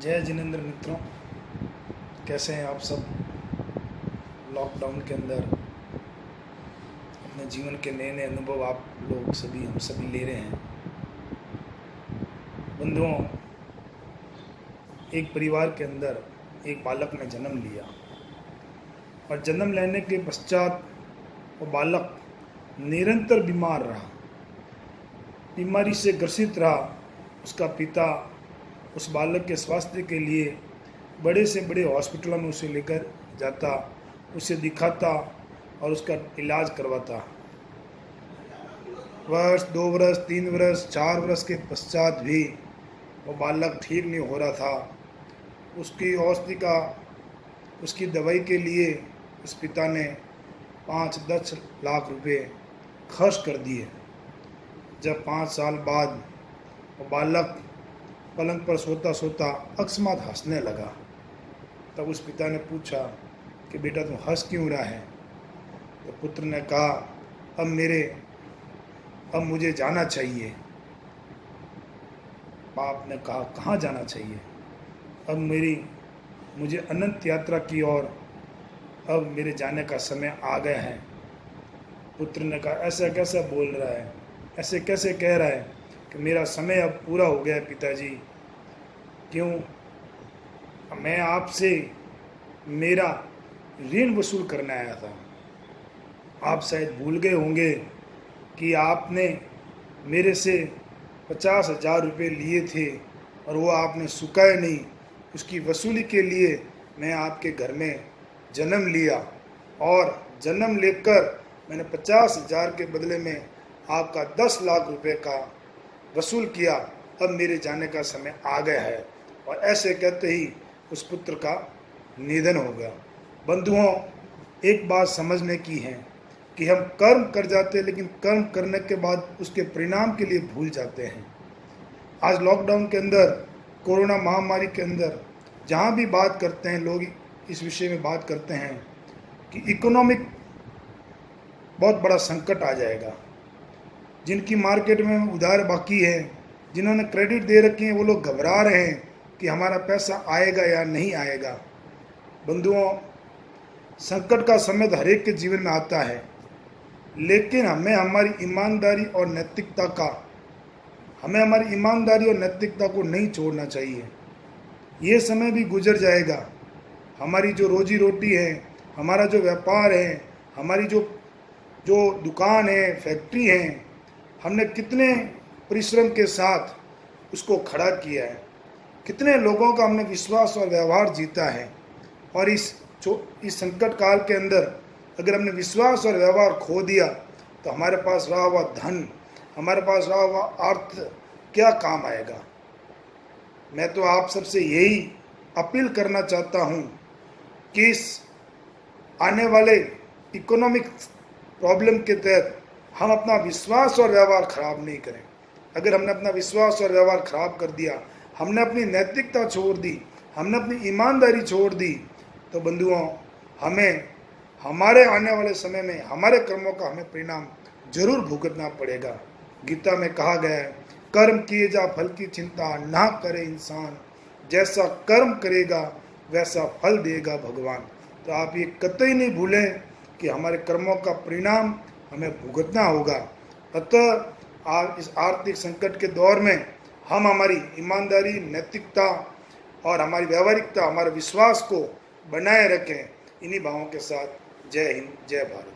जय जिनेंद्र मित्रों, कैसे हैं आप सब। लॉकडाउन के अंदर अपने जीवन के नए नए अनुभव आप लोग सभी हम सभी ले रहे हैं। बंधुओं, एक परिवार के अंदर एक बालक ने जन्म लिया और जन्म लेने के पश्चात वो बालक निरंतर बीमार रहा, बीमारी से ग्रसित रहा। उसका पिता उस बालक के स्वास्थ्य के लिए बड़े से बड़े हॉस्पिटलों में उसे लेकर जाता, उसे दिखाता और उसका इलाज करवाता। वर्ष, 2 वर्ष, 3 वर्ष, 4 वर्ष के पश्चात भी वो बालक ठीक नहीं हो रहा था। उसकी औषधि का, उसकी दवाई के लिए उस पिता ने 5-10 लाख रुपए खर्च कर दिए। जब 5 साल बाद वो बालक पलंग पर सोता सोता अकस्मात हंसने लगा, तब उस पिता ने पूछा कि बेटा तुम हंस क्यों रहा है। तो पुत्र ने कहा, अब मुझे जाना चाहिए। बाप ने कहा, कहाँ जाना चाहिए। अब मुझे अनंत यात्रा की ओर अब मेरे जाने का समय आ गया है। पुत्र ने कहा, ऐसा कैसा बोल रहा है, ऐसे कैसे कह रहा है कि मेरा समय अब पूरा हो गया है पिताजी। क्यों? मैं आपसे मेरा ऋण वसूल करने आया था। आप शायद भूल गए होंगे कि आपने मेरे से 50,000 रुपये लिए थे और वो आपने चुकाए नहीं। उसकी वसूली के लिए मैं आपके घर में जन्म लिया और जन्म लेकर मैंने 50,000 के बदले में आपका 10 लाख रुपए का वसूल किया। अब मेरे जाने का समय आ गया है। और ऐसे कहते ही उस पुत्र का निधन हो गया। बंधुओं, एक बात समझने की है कि हम कर्म कर जाते हैं, लेकिन कर्म करने के बाद उसके परिणाम के लिए भूल जाते हैं। आज लॉकडाउन के अंदर, कोरोना महामारी के अंदर जहाँ भी बात करते हैं लोग इस विषय में बात करते हैं कि इकोनॉमिक बहुत बड़ा संकट आ जाएगा। जिनकी मार्केट में उधार बाकी है, जिन्होंने क्रेडिट दे रखे हैं, वो लोग घबरा रहे हैं कि हमारा पैसा आएगा या नहीं आएगा। बंधुओं, संकट का समय तो हर एक के जीवन में आता है, लेकिन हमें हमारी ईमानदारी और नैतिकता को नहीं छोड़ना चाहिए। ये समय भी गुजर जाएगा। हमारी जो रोजी रोटी है, हमारा जो व्यापार है, हमारी जो दुकान है, फैक्ट्री है, हमने कितने परिश्रम के साथ उसको खड़ा किया है, कितने लोगों का हमने विश्वास और व्यवहार जीता है। और इस संकट काल के अंदर अगर हमने विश्वास और व्यवहार खो दिया तो हमारे पास रहा हुआ धन, हमारे पास रहा हुआ अर्थ क्या काम आएगा। मैं तो आप सबसे यही अपील करना चाहता हूँ कि इस आने वाले इकोनॉमिक प्रॉब्लम के तहत हम अपना विश्वास और व्यवहार खराब नहीं करें। अगर हमने अपना विश्वास और व्यवहार खराब कर दिया, हमने अपनी नैतिकता छोड़ दी, हमने अपनी ईमानदारी छोड़ दी, तो बंधुओं, हमें हमारे आने वाले समय में हमारे कर्मों का हमें परिणाम जरूर भुगतना पड़ेगा। गीता में कहा गया है, कर्म किए जा फल की चिंता ना करे इंसान, जैसा कर्म करेगा वैसा फल देगा भगवान। तो आप ये कतई नहीं भूलें कि हमारे कर्मों का परिणाम हमें भुगतना होगा। अतः इस आर्थिक संकट के दौर में हम हमारी ईमानदारी, नैतिकता और हमारी व्यावहारिकता, हमारे विश्वास को बनाए रखें। इन्हीं भावों के साथ जय हिंद, जय भारत।